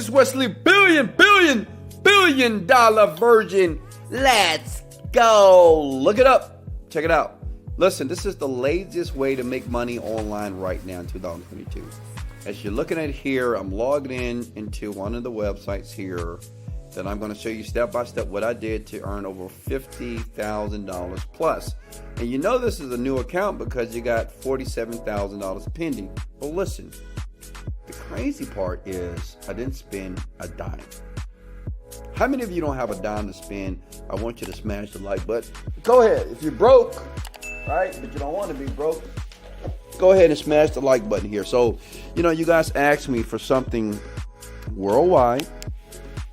is Wesley billion dollar virgin. Let's go. Look it up. Check it out. Listen, this is the laziest way to make money online right now in 2022. As you're looking at here, I'm logged in into one of the websites here that I'm going to show you step by step what I did to earn over $50,000 plus. And you know this is a new account because you got $47,000 pending. But listen, the crazy part is I didn't spend a dime. How many of you don't have a dime to spend? I want you to smash the like button. Go ahead. If you're broke, right, but you don't want to be broke, go ahead and smash the like button here. So, you guys asked me for something worldwide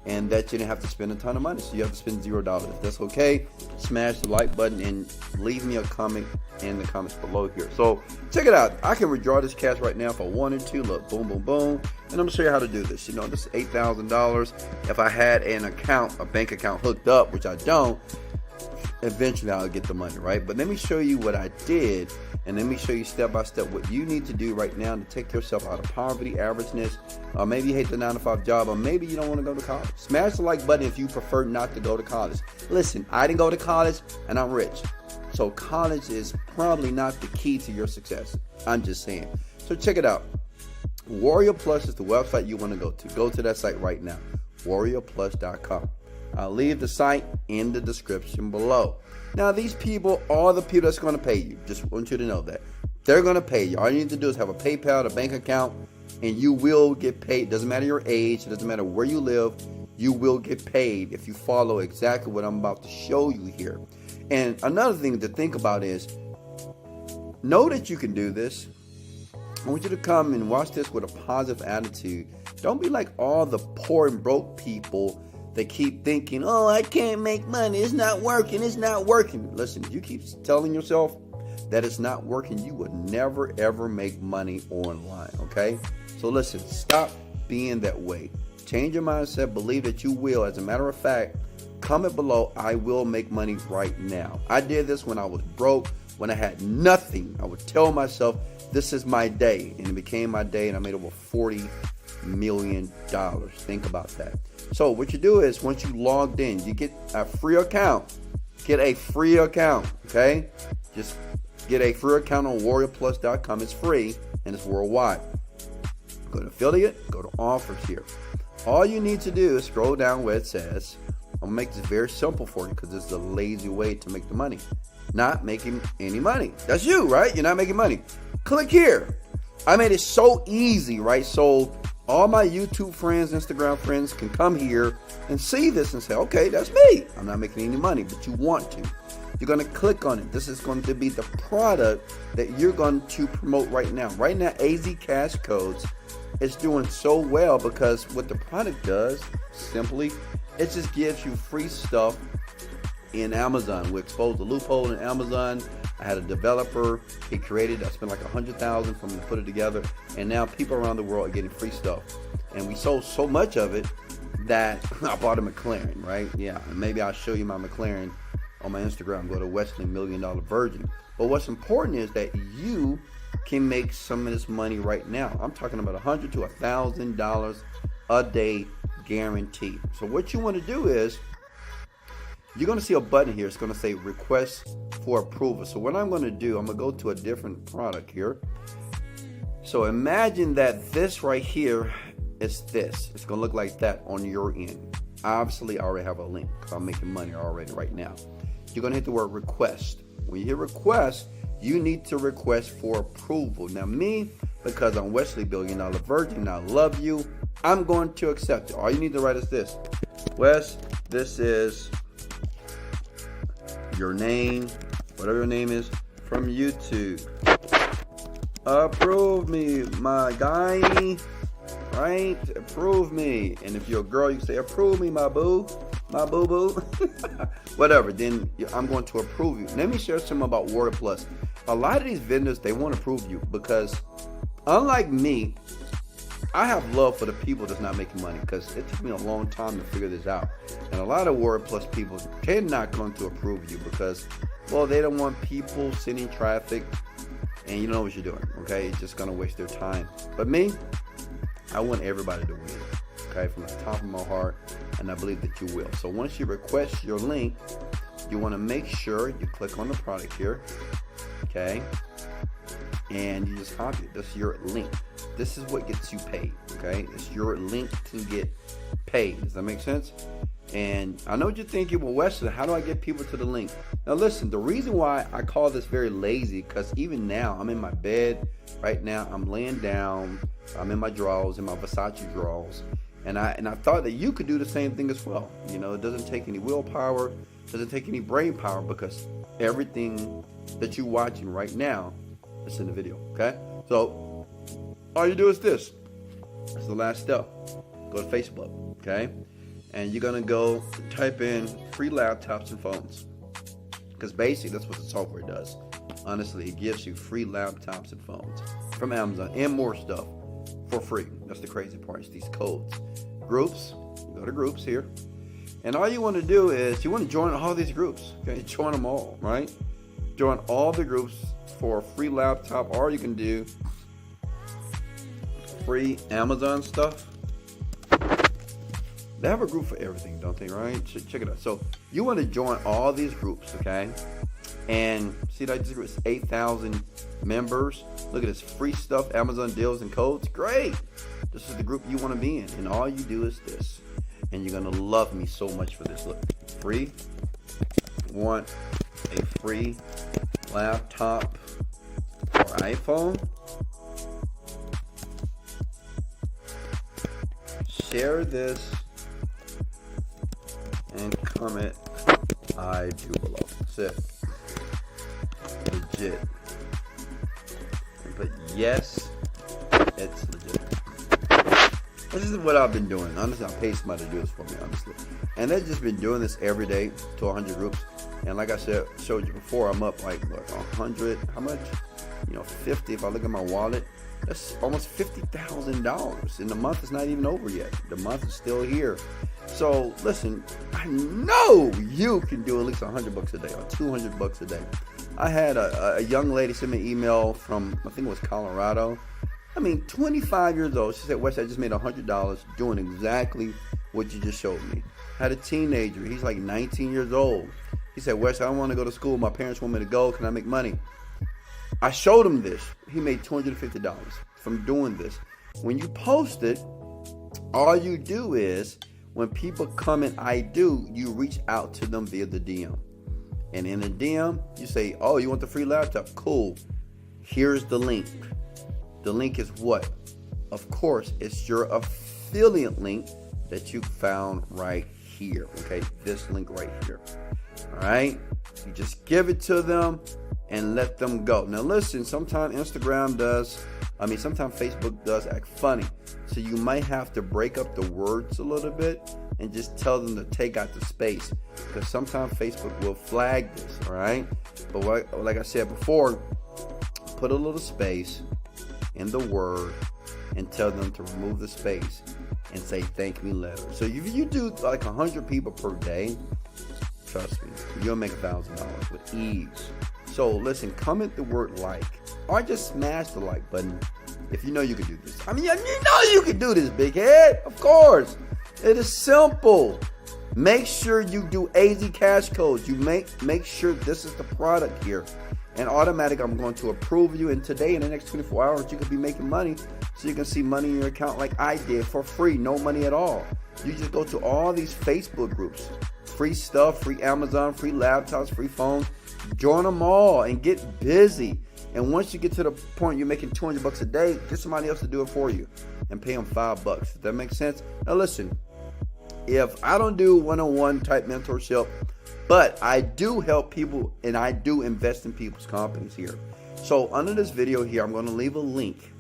and that you didn't have to spend a ton of money. So you have to spend $0. If that's okay, smash the like button and leave me a comment in the comments below here. So check it out. I can withdraw this cash right now if I wanted to. Look, boom, boom, boom. And I'm gonna show you how to do this. This is $8,000. If I had a bank account hooked up, which I don't, eventually I'll get the money, right? But let me show you what I did, and let me show you step by step what you need to do right now to take yourself out of poverty, averageness, or maybe you hate the 9-to-5 job, or maybe you don't want to go to college. Smash the like button if you prefer not to go to college. Listen, I didn't go to college and I'm rich, so college is probably not the key to your success. I'm just saying. So check it out. Warrior Plus is the website you want to go to. Go to that site right now, warriorplus.com. I'll leave the site in the description below. Now, these people are the people that's going to pay you. Just want you to know that. They're going to pay you. All you need to do is have a PayPal, a bank account, and you will get paid. Doesn't matter your age. It doesn't matter where you live. You will get paid if you follow exactly what I'm about to show you here. And another thing to think about is, know that you can do this. I want you to come and watch this with a positive attitude. Don't be like all the poor and broke people. They keep thinking, oh, I can't make money. It's not working. It's not working. Listen, if you keep telling yourself that it's not working, you would never, ever make money online, okay? So listen, stop being that way. Change your mindset. Believe that you will. As a matter of fact, comment below, I will make money right now. I did this when I was broke, when I had nothing. I would tell myself, this is my day. And it became my day, and I made over $40 million. Think about that. So what you do is once you logged in, you get a free account. Get a free account, okay? Just get a free account on warriorplus.com. It's free and it's worldwide. Go to affiliate, go to offers here. All you need to do is scroll down where it says, I'm gonna make this very simple for you because this is a lazy way to make the money. Not making any money. That's you, right? You're not making money. Click here. I made it so easy, right? So all my YouTube friends, Instagram friends can come here and see this and say, okay, that's me. I'm not making any money, but you want to. You're going to click on it. This is going to be the product that you're going to promote right now. Right now, AZ Cash Codes is doing so well because what the product does, simply, it just gives you free stuff in Amazon. We exposed the loophole in Amazon. I had a developer, he created, I spent like $100,000 for him to put it together, and now people around the world are getting free stuff. And we sold so much of it that I bought a McLaren, right? Yeah, and maybe I'll show you my McLaren on my Instagram. Go to Wesley $1 Million Virgin. But what's important is that you can make some of this money right now. I'm talking about $100 to $1,000 a day guaranteed. So what you want to do is, you're going to see a button here. It's going to say request for approval. So what I'm going to do, I'm going to go to a different product here. So imagine that this right here is this. It's going to look like that on your end. Obviously, I already have a link because I'm making money already right now. You're going to hit the word request. When you hit request, you need to request for approval. Now me, because I'm Wesley $1 Billion Virgin and I love you, I'm going to accept it. All you need to write is this. Wes, this is your name, whatever your name is, from YouTube. Approve me, my guy, right? Approve me. And if you're a girl, you say, approve me, my boo, my boo-boo. Whatever, then I'm going to approve you. Let me share something about Warrior Plus. A lot of these vendors, they want to approve you because unlike me, I have love for the people that's not making money because it took me a long time to figure this out. And a lot of Warrior Plus people, they're not going to approve you because, well, they don't want people sending traffic and you know what you're doing, okay? It's just going to waste their time. But me, I want everybody to win. okay, from the top of my heart, and I believe that you will. So once you request your link, you want to make sure you click on the product here, okay, and you just copy it. This is your link. This is what gets you paid, okay? It's your link to get paid. Does that make sense? And I know what you're thinking, well, Wesley, how do I get people to the link? Now listen, the reason why I call this very lazy, because even now I'm in my bed right now, I'm laying down, I'm in my drawers, in my Versace drawers, and I thought that you could do the same thing as well. You know, it doesn't take any willpower, doesn't take any brain power, because everything that you're watching right now is in the video, okay? So all you do is this. That's the last step. Go to Facebook, okay? And you're gonna go type in free laptops and phones, because basically that's what the software does. Honestly, it gives you free laptops and phones from Amazon and more stuff for free. That's the crazy part, is these codes. Groups, you go to groups here, and all you want to do is you want to join all these groups, okay? Join them all, right? Join all the groups for a free laptop, or you can do free Amazon stuff. They have a group for everything, don't they, right? Check it out. So you want to join all these groups, okay? And see that this group is 8,000 members. Look at this free stuff, Amazon deals and codes. Great. This is the group you want to be in. And all you do is this. And you're going to love me so much for this. Look, free. Want a free laptop or iPhone? Share this and comment I do below. That's it. Legit. But yes, it's legit. This is what I've been doing. Honestly, I paid somebody to do this for me, honestly. And they've just been doing this every day to 100 groups. And like I said, showed you before, I'm up like 100, how much? 50. If I look at my wallet, that's almost $50,000. And the month is not even over yet. The month is still here. So listen, I know you can do at least $100 a day or $200 a day. I had a young lady send me an email from, I think it was Colorado. 25 years old. She said, Wes, I just made $100 doing exactly what you just showed me. Had a teenager. He's like 19 years old. He said, Wes, I don't want to go to school. My parents want me to go. Can I make money? I showed him this. He made $250 from doing this. When you post it, all you do is, when people comment I do, you reach out to them via the DM. And in the DM, you say, oh, you want the free laptop? Cool. Here's the link. The link is what? Of course, it's your affiliate link that you found right here. Okay, this link right here. All right, you just give it to them and let them go. Now listen, sometimes Instagram does, sometimes Facebook does act funny. So you might have to break up the words a little bit and just tell them to take out the space, because sometimes Facebook will flag this, all right? But like I said before, put a little space in the word and tell them to remove the space and say thank me later. So if you do like 100 people per day, trust me, you'll make $1,000 with ease. So listen, comment the word like, or just smash the like button if you know you can do this. You know you can do this, big head. Of course. It is simple. Make sure you do AZ cash codes. You make sure this is the product here. And automatic, I'm going to approve you. And today, in the next 24 hours, you could be making money. So you can see money in your account like I did for free. No money at all. You just go to all these Facebook groups. Free stuff, free Amazon, free laptops, free phones. Join them all and get busy. And once you get to the point you're making $200 a day, get somebody else to do it for you and pay them $5. Does that make sense? Now listen, if I don't do one-on-one type mentorship, but I do help people and I do invest in people's companies here. So under this video here, I'm going to leave a link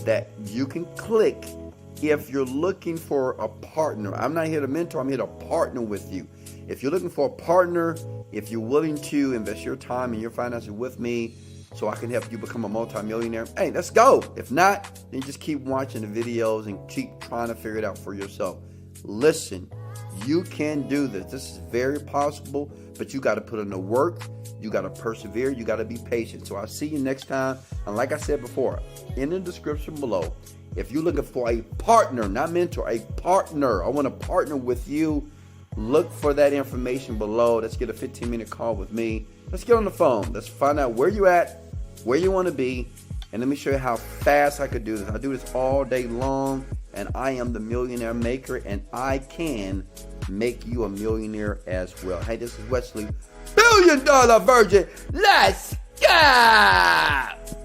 that you can click if you're looking for a partner. I'm not here to mentor, I'm here to partner with you. If you're looking for a partner, if you're willing to invest your time and your finances with me so I can help you become a multimillionaire, hey, let's go. If not, then just keep watching the videos and keep trying to figure it out for yourself. Listen, you can do this. This is very possible, but you got to put in the work. You got to persevere. You got to be patient. So I'll see you next time. And like I said before, in the description below If you're looking for a partner, not mentor, a partner, I want to partner with you. Look for that information below. Let's get a 15-minute call with me. Let's get on the phone. Let's find out where you're at, where you want to be, and let me show you how fast I could do this. I do this all day long, and I am the millionaire maker, and I can make you a millionaire as well. Hey, this is Wesley, $1 Billion Virgin. Let's go!